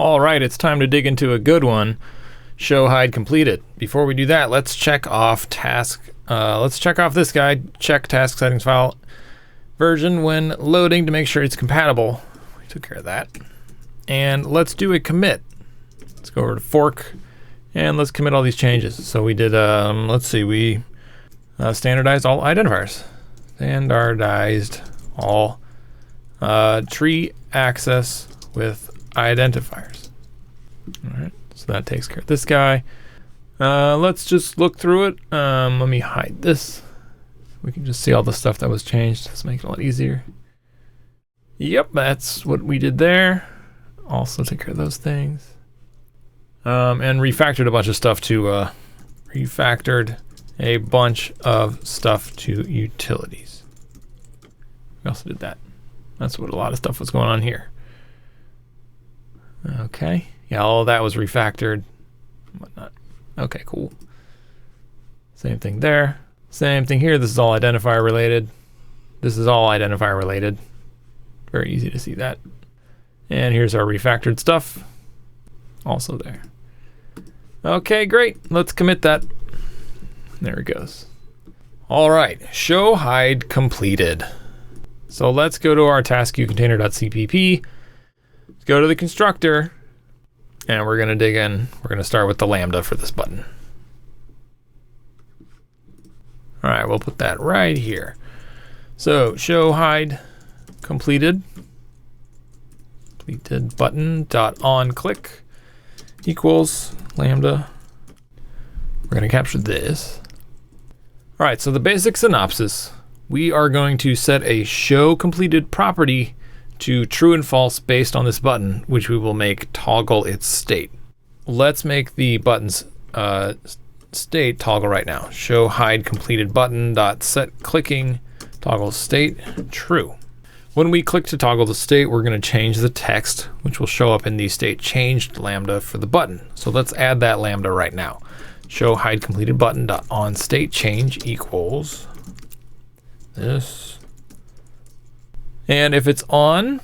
All right, it's time to dig into a good one. Show hide completed. Before we do that, let's check off let's check off this guy. Check task settings file version when loading to make sure it's compatible. We took care of that. And let's do a commit. Let's go over to fork and let's commit all these changes. So we did, let's see, we standardized all identifiers. Standardized all tree access with identifiers. All right, so that takes care of this guy. Let's just look through it. Let me hide this. We can just see all the stuff that was changed. Let's make it a lot easier. Yep, that's what we did there. Also take care of those things. And refactored a bunch of stuff to refactored a bunch of stuff to utilities. We also did that. That's what a lot of stuff was going on here. Okay, yeah, all of that was refactored, whatnot. Okay, cool. Same thing there. Same thing here. This is all identifier related. This is all identifier related. Very easy to see that. And here's our refactored stuff. Also there. Okay, great. Let's commit that. There it goes. All right, show hide completed. So let's go to our TaskQueue container.cpp. Let's go to the constructor, and we're gonna dig in. We're gonna start with the lambda for this button. All right, we'll put that right here. So show hide completed. Completed button dot on click equals lambda. We're gonna capture this. All right, so the basic synopsis. We are going to set a show completed property to true and false based on this button, which we will make toggle its state. Let's make the button's state toggle right now. Show hide completed button dot set clicking toggle state true. When we click to toggle the state, we're going to change the text, which will show up in the state changed lambda for the button. So let's add that lambda right now. Show hide completed button dot on state change equals this. And if it's on,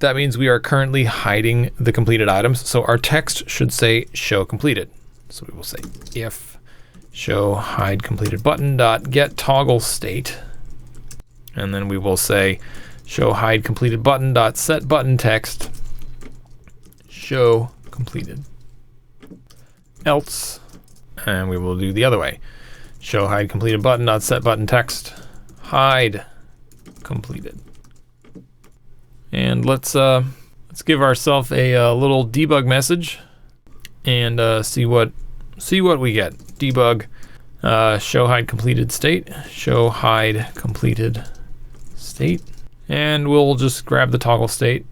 that means we are currently hiding the completed items. So our text should say show completed. So we will say if show hide completed button dot get toggle state. And then we will say show hide completed button dot set button text show completed. Else, and we will do the other way. Show hide completed button dot set button text hide completed. And let's give ourselves a little debug message and see what we get. Debug show hide completed state, show hide completed state, and we'll just grab the toggle state.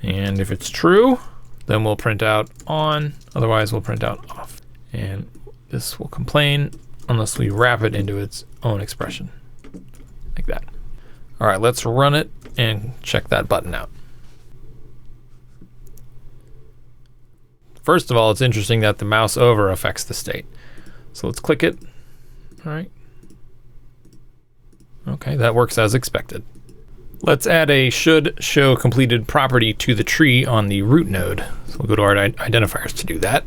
And if it's true, then we'll print out on. Otherwise, we'll print out off. And this will complain unless we wrap it into its own expression, like that. All right, let's run it and check that button out. First of all, it's interesting that the mouse over affects the state. So let's click it. All right. Okay, that works as expected. Let's add a should show completed property to the tree on the root node. So we'll go to our identifiers to do that.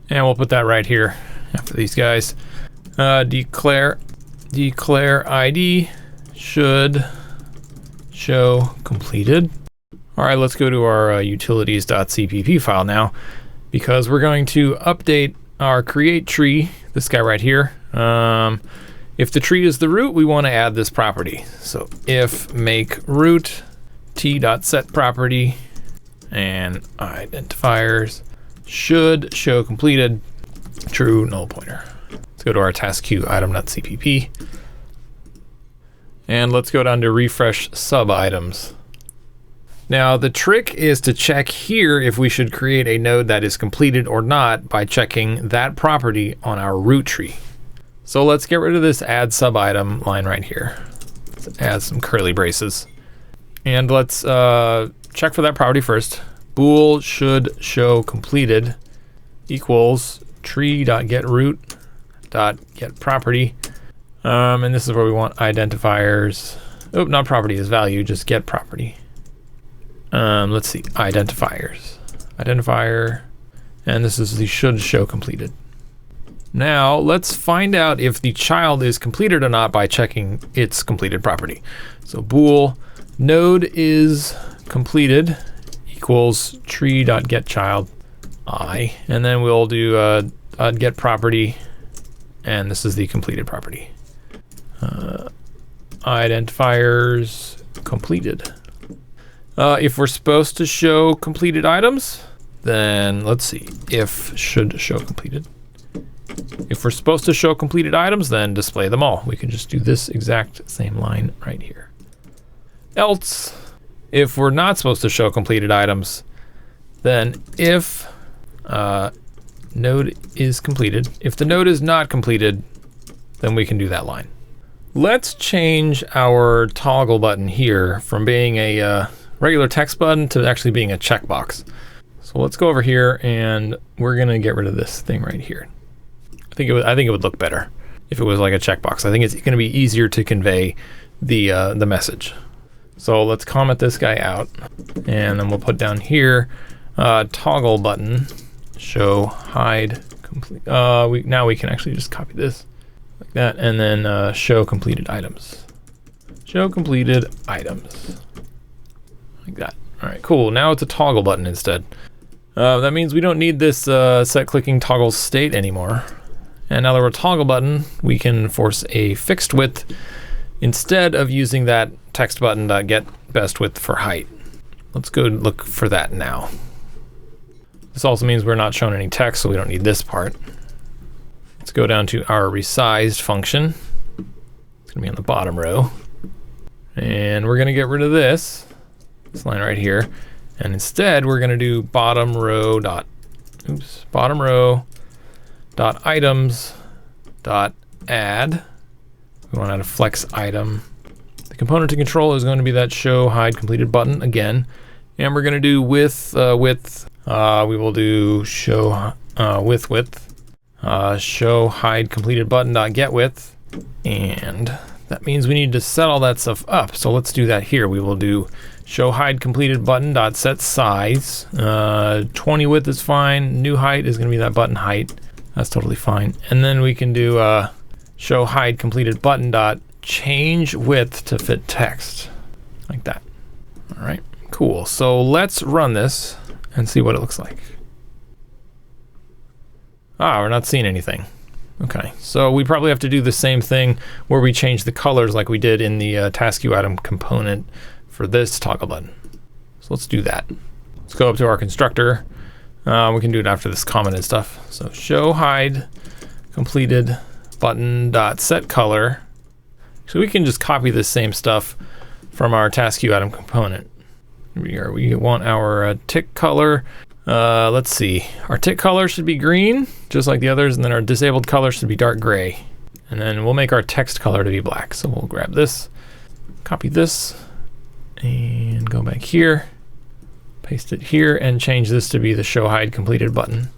And we'll put that right here after these guys. Declare ID should show completed. All right, let's go to our utilities.cpp file now, because we're going to update our create tree, this guy right here. If the tree is the root, we want to add this property. So if make root t.set property and identifiers should show completed true null pointer. Let's go to our TaskQueue item.cpp. And let's go down to refresh sub items. Now the trick is to check here if we should create a node that is completed or not by checking that property on our root tree. So let's get rid of this add sub item line right here. Let's add some curly braces. And let's check for that property first. Bool should show completed equals tree.getRoot.getProperty. And this is where we want identifiers. Oh, not property is value, just get property. Let's see, identifiers. identifier, and this is the should show completed. Now let's find out if the child is completed or not by checking its completed property. So bool node is completed equals tree.getChild I, and then we'll do get property, and this is the completed property. Identifiers completed. If we're supposed to show completed items, then let's see, if should show completed. If we're supposed to show completed items, then display them all. We can just do this exact same line right here. Else, if we're not supposed to show completed items, then if node is completed. If the node is not completed, then we can do that line. Let's change our toggle button here from being a regular text button to actually being a checkbox. So let's go over here, and we're gonna get rid of this thing right here. I think it would look better if it was like a checkbox. I think it's gonna be easier to convey the message. So let's comment this guy out, and then we'll put down here toggle button show hide complete. Now we can actually just copy this like that, and then show completed items. Show completed items like that. All right, cool. Now it's a toggle button instead. That means we don't need this set clicking toggle state anymore. And now that we're a toggle button, we can force a fixed width instead of using that text button get best width for height. Let's go look for that now. This also means we're not showing any text, so we don't need this part. Let's go down to our resized function. It's gonna be on the bottom row. And we're gonna get rid of this line right here. And instead we're gonna do bottom row dot items dot add. We want to add a flex item. The component to control is going to be that show hide completed button again. And we're going to do width. We will do show width. Show hide completed button dot get width. And that means we need to set all that stuff up. So let's do that here. We will do show hide completed button dot set size. 20 width is fine. New height is going to be that button height. That's totally fine. And then we can do show hide completed button dot change width to fit text like that. All right, cool. So let's run this and see what it looks like. We're not seeing anything. Okay, so we probably have to do the same thing where we change the colors like we did in the TaskQueue item component for this toggle button. So let's do that. Let's go up to our constructor. We can do it after this comment and stuff. So show hide completed button dot set color. So we can just copy this same stuff from our TaskQueue item component. We want our tick color. Let's see. Our tick color should be green, just like the others, and then our disabled color should be dark gray. And then we'll make our text color to be black. So we'll grab this, copy this, and go back here. Paste it here and change this to be the show hide completed button.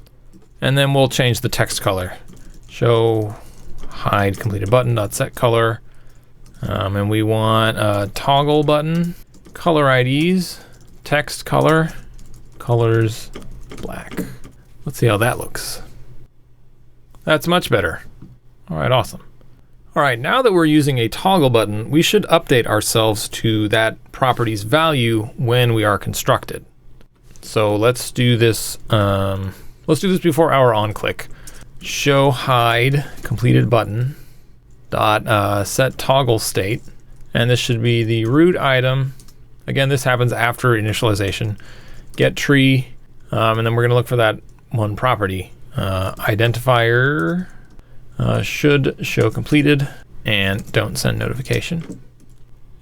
And then we'll change the text color. Show hide completed button dot set color. And we want a toggle button, color IDs, text color, colors black. Let's see how that looks. That's much better. All right, awesome. All right, now that we're using a toggle button, we should update ourselves to that property's value when we are constructed. So let's do this. Let's do this before our on click. Show hide completed button dot set toggle state, and this should be the root item. Again, this happens after initialization. Get tree, and then we're going to look for that one property. Identifier should show completed, and don't send notification.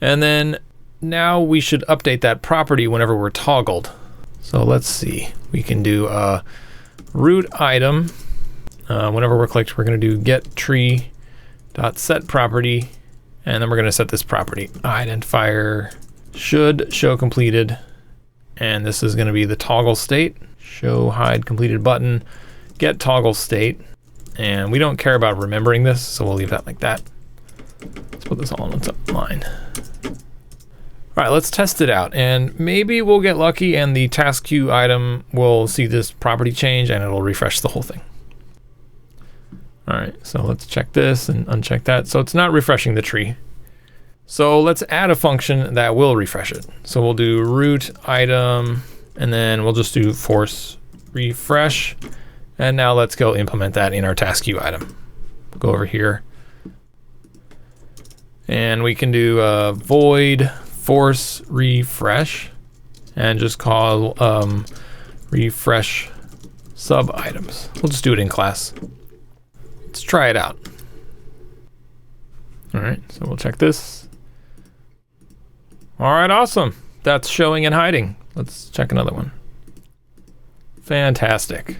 And then now we should update that property whenever we're toggled. So let's see, we can do root item. Whenever we're clicked, we're going to do get tree dot set property, and then we're going to set this property. Identifier should show completed, and this is going to be the toggle state. Show hide completed button, get toggle state, and we don't care about remembering this, so we'll leave that like that. Let's put this all on its line. All right, let's test it out, and maybe we'll get lucky and the TaskQueue item will see this property change and it'll refresh the whole thing. All right, so let's check this and uncheck that. So it's not refreshing the tree. So let's add a function that will refresh it. So we'll do root item, and then we'll just do force refresh. And now let's go implement that in our TaskQueue item. Go over here. And we can do void force refresh and just call refresh sub items. We'll just do it in class. Let's try it out. All right, so we'll check this. All right, awesome. That's showing and hiding. Let's check another one. Fantastic.